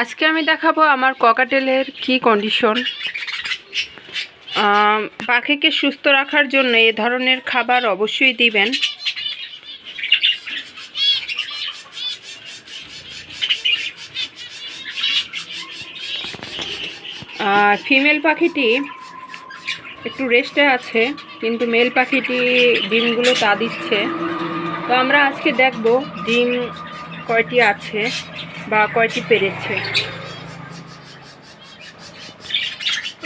আজকে আমি দেখাবো আমার ককাটেলের কি কন্ডিশন। পাখিকে সুস্থ রাখার জন্য এ ধরনের খাবার অবশ্যই দিবেন। ফিমেল পাখিটি একটু রেস্টে আছে, কিন্তু মেল পাখিটি ডিমগুলো তা দিচ্ছে। তো আমরা আজকে দেখব ডিম কয়টি আছে বা কয়টি পেরেছে।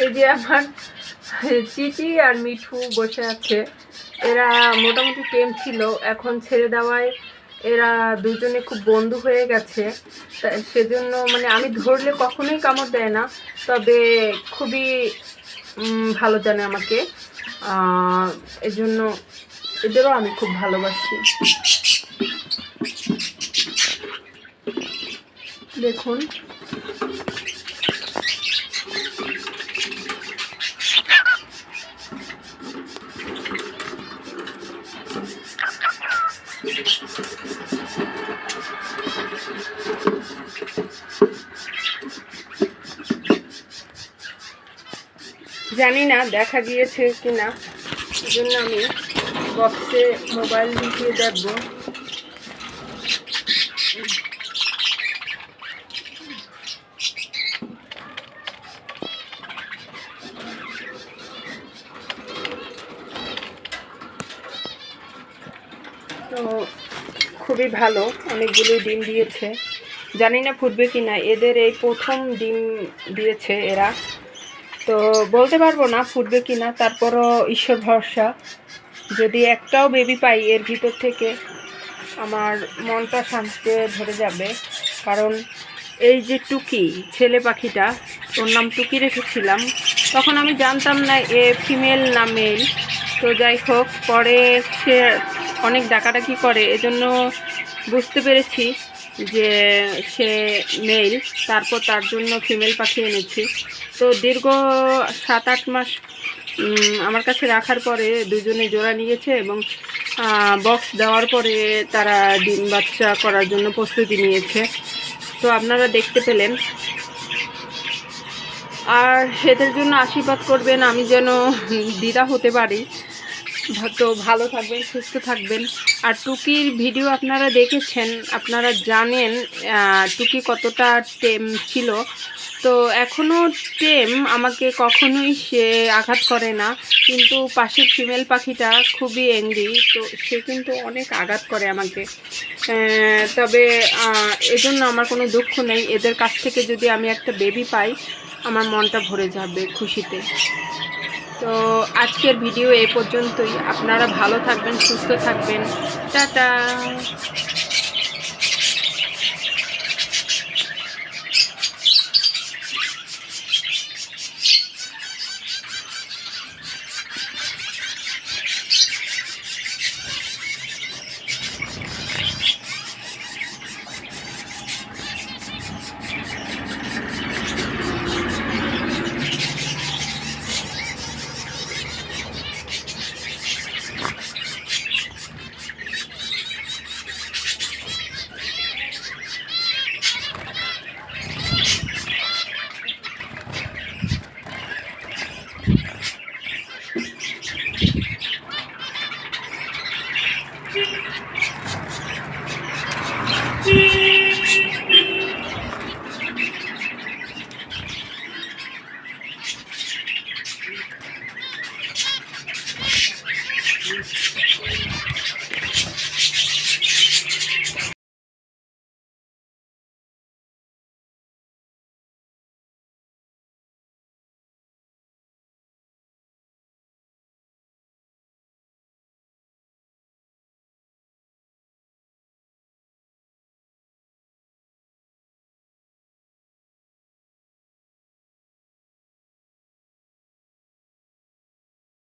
এই যে আমার চিচি আর মিঠু বসে আছে। এরা মোটামুটি টেম ছিল, এখন ছেড়ে দেওয়ায় এরা দুজনে খুব বন্ধু হয়ে গেছে। সেজন্য মানে আমি ধরলে কখনোই কামড় দেয় না, তবে খুবই ভালো জানে আমাকে। এজন্য এদেরও আমি খুব ভালোবাসি। দেখুন, জানি না দেখা গিয়েছে কিনা, সেজন্য আমি বক্সে মোবাইল ঢুকিয়ে দেখবো। তো খুবই ভালো, অনেকগুলো ডিম দিয়েছে। জানি না ফুটবে কি না, এদের এই প্রথম ডিম দিয়েছে এরা, তো বলতে পারবো না ফুটবে কি না। তারপরও ঈশ্বর ভরসা, যদি একটাও বেবি পাই এর ভিতর থেকে আমার মনটা শান্তিতে ভরে যাবে। কারণ এই যে টুকি ছেলে পাখিটা, ওর নাম টুকি রেখেছিলাম, তখন আমি জানতাম না এ ফিমেল না মেল। তো যাই হোক, পরে সে অনেক ডাকাডাকি করে, এজন্য বুঝতে পেরেছি যে সে মেল। তারপর তার জন্য ফিমেল পাখি এনেছি। তো দীর্ঘ 7-8 মাস আমার কাছে রাখার পরে দুজনে জোড়া নিয়েছে, এবং বক্স দেওয়ার পরে তারা ডিম বাচ্চা করার জন্য প্রস্তুতি নিয়েছে। তো আপনারা দেখতে পেলেন। আর এদের জন্য আশীর্বাদ করবেন, আমি যেন দিদা হতে পারি। তো ভালো থাকবেন, সুস্থ থাকবেন। আর টুকির ভিডিও আপনারা দেখেছেন, আপনারা জানেন টুকি কতটা টেম ছিল। তো এখনও টেম, আমাকে কখনোই সে আঘাত করে না। কিন্তু পাশের ফিমেল পাখিটা খুবই অ্যাংরি, তো সে কিন্তু অনেক আঘাত করে আমাকে। তবে এজন্য আমার কোনো দুঃখ নেই। এদের কাছ থেকে যদি আমি একটা বেবি পাই, আমার মনটা ভরে যাবে খুশিতে। তো আজকের ভিডিও এই পর্যন্তই। আপনারা ভালো থাকবেন, সুস্থ থাকবেন। টাটা।